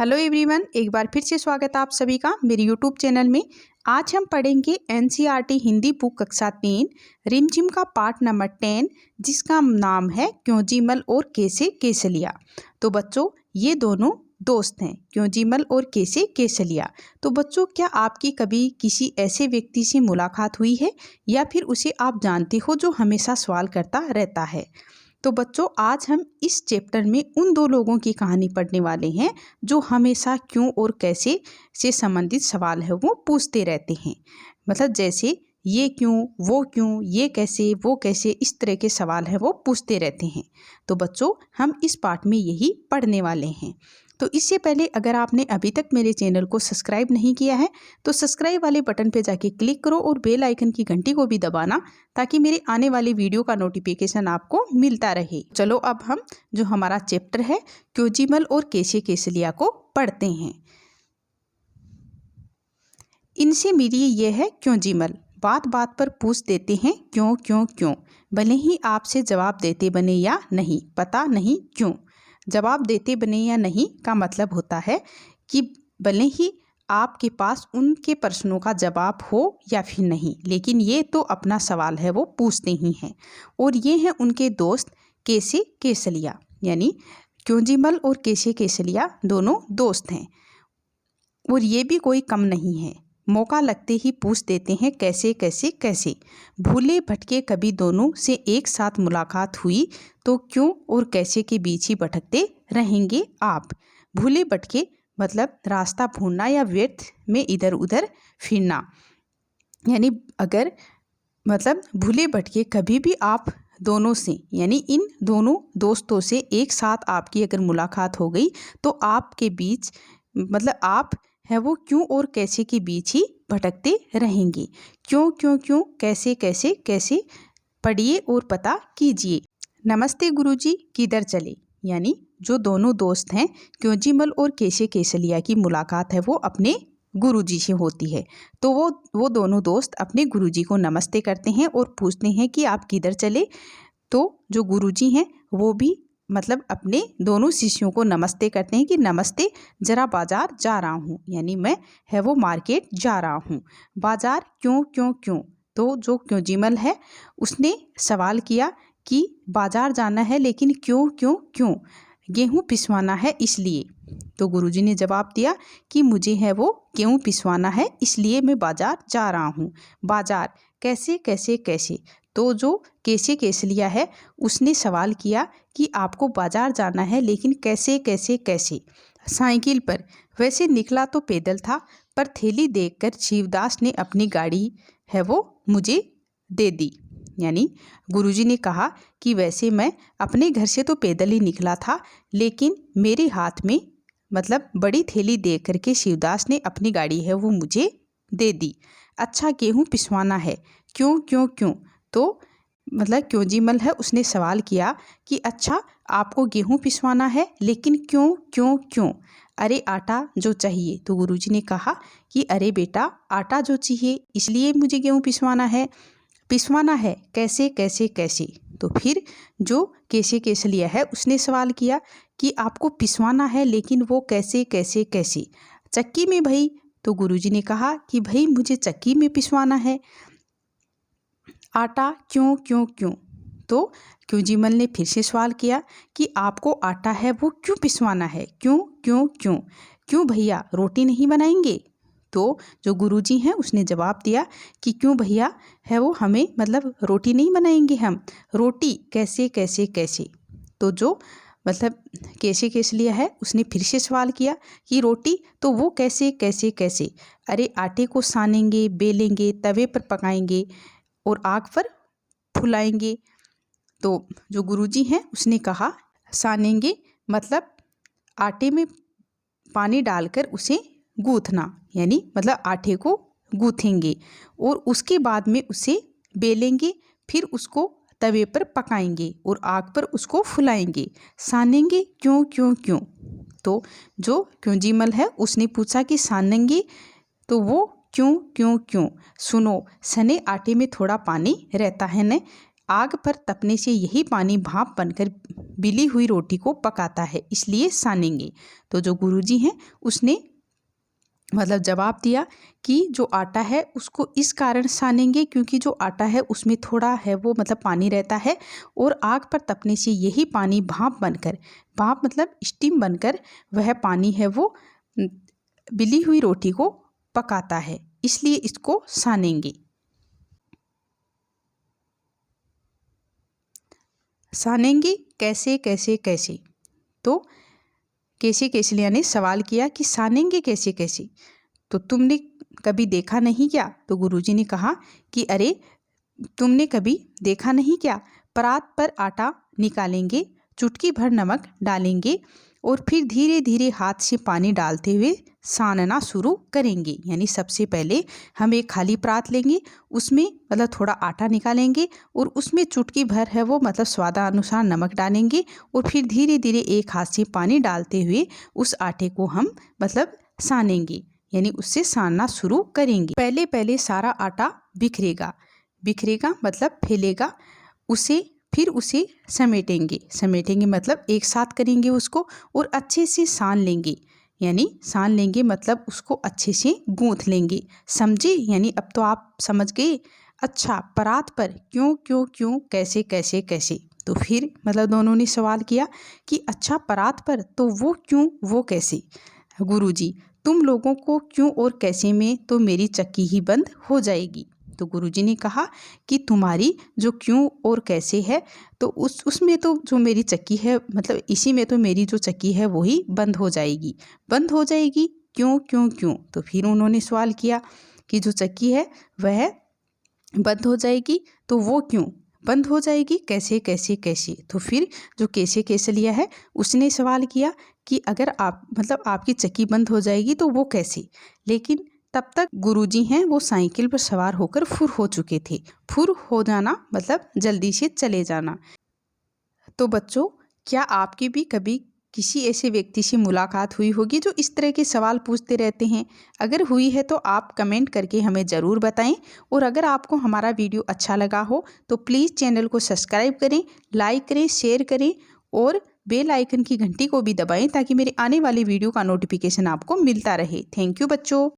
Hello everyone, एक बार फिर से स्वागत है आप सभी का मेरे यूट्यूब चैनल में। आज हम पढ़ेंगे एनसीईआरटी हिंदी बुक कक्षा 3 रिमझिम का पार्ट नंबर 10, जिसका नाम है क्योंजीमल और कैसे केसलिया। तो बच्चों, ये दोनों दोस्त हैं, क्योंजीमल और कैसे केसलिया। तो बच्चों, क्या आपकी कभी किसी ऐसे व्यक्ति से मुलाकात हुई है या फिर उसे आप जानते हो जो हमेशा सवाल करता रहता है? तो बच्चों, आज हम इस चैप्टर में उन दो लोगों की कहानी पढ़ने वाले हैं जो हमेशा क्यों और कैसे से संबंधित सवाल है वो पूछते रहते हैं। मतलब जैसे ये क्यों, वो क्यों, ये कैसे, वो कैसे, इस तरह के सवाल है वो पूछते रहते हैं। तो बच्चों, हम इस पार्ट में यही पढ़ने वाले हैं। तो इससे पहले अगर आपने अभी तक मेरे चैनल को सब्सक्राइब नहीं किया है तो सब्सक्राइब वाले बटन पे जाके क्लिक करो और बेल आइकन की घंटी को भी दबाना, ताकि मेरे आने वाली वीडियो का नोटिफिकेशन आपको मिलता रहे। चलो अब हम जो हमारा चैप्टर है क्योंजीमल और कैसे केसलिया को पढ़ते हैं। इनसे मिली ये है क्योंजीमल, बात बात पर पूछ देते हैं क्यों क्यों क्यों, भले ही आपसे जवाब देते बने या नहीं, पता नहीं क्यों। जवाब देते बने या नहीं का मतलब होता है कि भले ही आपके पास उनके प्रश्नों का जवाब हो या फिर नहीं, लेकिन ये तो अपना सवाल है वो पूछते ही हैं। और ये हैं उनके दोस्त कैसे केसलिया, यानी क्योंजीमल और कैसे केसलिया दोनों दोस्त हैं। और ये भी कोई कम नहीं है, मौका लगते ही पूछ देते हैं कैसे कैसे कैसे। भूले भटके कभी दोनों से एक साथ मुलाकात हुई तो क्यों और कैसे के बीच ही भटकते रहेंगे आप। भूले भटके मतलब रास्ता भूलना या व्यर्थ में इधर उधर फिरना, यानी अगर मतलब भूले भटके कभी भी आप दोनों से, यानी इन दोनों दोस्तों से एक साथ आपकी अगर मुलाकात हो गई तो आपके बीच मतलब आप है वो क्यों और कैसे के बीच ही भटकते रहेंगे। क्यों क्यों क्यों, कैसे कैसे कैसे, पढ़िए और पता कीजिए। नमस्ते गुरुजी, किधर चले, यानी जो दोनों दोस्त हैं क्योंजीमल और कैसे केसलिया की मुलाकात है वो अपने गुरुजी से होती है। तो वो दोनों दोस्त अपने गुरुजी को नमस्ते करते हैं और पूछते हैं कि आप किधर चले। तो जो गुरुजी हैं वो भी मतलब अपने दोनों शिष्यों को नमस्ते करते हैं कि नमस्ते, जरा बाजार जा रहा हूँ, यानी मैं है वो मार्केट जा रहा हूँ। बाजार क्यों क्यों क्यों, तो जो क्योंजीमल है उसने सवाल किया कि बाजार जाना है लेकिन क्यों क्यों क्यों, गेहूँ पिसवाना है इसलिए। तो गुरुजी ने जवाब दिया कि मुझे है वो गेहूँ पिसवाना है इसलिए मैं बाजार जा रहा हूँ। बाजार कैसे कैसे कैसे, तो जो कैसे केसलिया है उसने सवाल किया कि आपको बाजार जाना है लेकिन कैसे कैसे कैसे। साइकिल पर, वैसे निकला तो पैदल था पर थैली देखकर शिवदास ने अपनी गाड़ी है वो मुझे दे दी। यानी गुरुजी ने कहा कि वैसे मैं अपने घर से तो पैदल ही निकला था, लेकिन मेरे हाथ में मतलब बड़ी थैली देख करके शिवदास ने अपनी गाड़ी है वो मुझे दे दी। अच्छा, गेहूँ पिसवाना है क्यों क्यों क्यों, तो मतलब क्योंजीमल है उसने सवाल किया कि अच्छा आपको गेहूँ पिसवाना है लेकिन क्यों क्यों क्यों। अरे आटा जो चाहिए, तो गुरुजी ने कहा कि अरे बेटा, आटा जो चाहिए इसलिए मुझे गेहूँ पिसवाना है। पिसवाना है कैसे कैसे कैसे, तो फिर जो कैसे केसलिया है उसने सवाल किया कि आपको पिसवाना है लेकिन वो कैसे कैसे कैसे। चक्की में भाई, तो गुरुजी ने कहा कि भाई मुझे चक्की में पिसवाना है। आटा क्यों क्यों क्यों, तो क्योंजीमल ने फिर से सवाल किया कि आपको आटा है वो क्यों पिसवाना है, क्यों क्यों क्यों। क्यों भैया, रोटी नहीं बनाएंगे। तो जो गुरुजी हैं उसने जवाब दिया कि क्यों भैया है वो हमें मतलब रोटी नहीं बनाएंगे हम, रोटी कैसे कैसे कैसे। तो जो मतलब कैसे केसलिया है उसने फिर से सवाल किया कि रोटी तो वो कैसे कैसे कैसे। अरे आटे को सानेंगे, बेलेंगे, तवे पर पकाएंगे और आग पर फुलाएंगे। तो जो गुरुजी हैं उसने कहा सानेंगे मतलब आटे में पानी डालकर उसे गूँथना, यानी मतलब आटे को गूँथेंगे और उसके बाद में उसे बेलेंगे, फिर उसको तवे पर पकाएंगे और आग पर उसको फुलाएंगे। सानेंगे क्यों क्यों क्यों, तो जो क्योंजीमल है उसने पूछा कि सानेंगे तो वो क्यों क्यों क्यों। सुनो, सने आटे में थोड़ा पानी रहता है न, आग पर तपने से यही पानी भाप बनकर बिली हुई रोटी को पकाता है, इसलिए सानेंगे। तो जो गुरुजी हैं उसने मतलब जवाब दिया कि जो आटा है उसको इस कारण सानेंगे क्योंकि जो आटा है उसमें थोड़ा है वो मतलब पानी रहता है, और आग पर तपने से यही पानी भाप बनकर, भाप मतलब स्टीम बनकर वह पानी है वो बिली हुई रोटी को पकाता है, इसलिए इसको सानेंगे। सानेंगे कैसे कैसे कैसे। तो केसी केसलिया ने सवाल किया कि सानेंगे कैसे कैसे, तो तुमने कभी देखा नहीं क्या? तो गुरुजी ने कहा कि अरे तुमने कभी देखा नहीं क्या, परात पर आटा निकालेंगे, चुटकी भर नमक डालेंगे और फिर धीरे धीरे हाथ से पानी डालते हुए सानना शुरू करेंगे। यानी सबसे पहले हम एक खाली परात लेंगे, उसमें मतलब थोड़ा आटा निकालेंगे और उसमें चुटकी भर है वो मतलब स्वादानुसार नमक डालेंगे और फिर धीरे धीरे एक हाथ से पानी डालते हुए उस आटे को हम मतलब सानेंगे, यानी उससे सानना शुरू करेंगे। पहले पहले सारा आटा बिखरेगा, बिखरेगा मतलब फैलेगा, उसे फिर उसे समेटेंगे, समेटेंगे मतलब एक साथ करेंगे उसको और अच्छे से सान लेंगे, यानी सान लेंगे मतलब उसको अच्छे से गूंथ लेंगे। समझे? यानी अब तो आप समझ गए। अच्छा, परात पर क्यों क्यों क्यों, कैसे कैसे कैसे। तो फिर मतलब दोनों ने सवाल किया कि अच्छा परात पर तो वो क्यों वो कैसे। गुरुजी, तुम लोगों को क्यों और कैसे में तो मेरी चक्की ही बंद हो जाएगी। तो गुरुजी ने कहा कि तुम्हारी जो क्यों और कैसे है तो उसमें तो जो मेरी चक्की है मतलब इसी में तो मेरी जो चक्की है वही बंद हो जाएगी, बंद हो जाएगी क्यों क्यों क्यों। तो फिर उन्होंने सवाल किया कि जो चक्की है वह बंद हो जाएगी तो वो क्यों बंद हो जाएगी, कैसे कैसे कैसे। तो फिर जो कैसे केसलिया है उसने सवाल किया कि अगर आप मतलब आपकी चक्की बंद हो जाएगी तो वो कैसे। लेकिन तब तक गुरुजी हैं वो साइकिल पर सवार होकर फुर हो चुके थे। फुर हो जाना मतलब जल्दी से चले जाना। तो बच्चों, क्या आपकी भी कभी किसी ऐसे व्यक्ति से मुलाकात हुई होगी जो इस तरह के सवाल पूछते रहते हैं? अगर हुई है तो आप कमेंट करके हमें ज़रूर बताएं। और अगर आपको हमारा वीडियो अच्छा लगा हो तो प्लीज़ चैनल को सब्सक्राइब करें, लाइक करें, शेयर करें और बेल आइकन की घंटी को भी दबाएं ताकि मेरे आने वाली वीडियो का नोटिफिकेशन आपको मिलता रहे। थैंक यू बच्चों।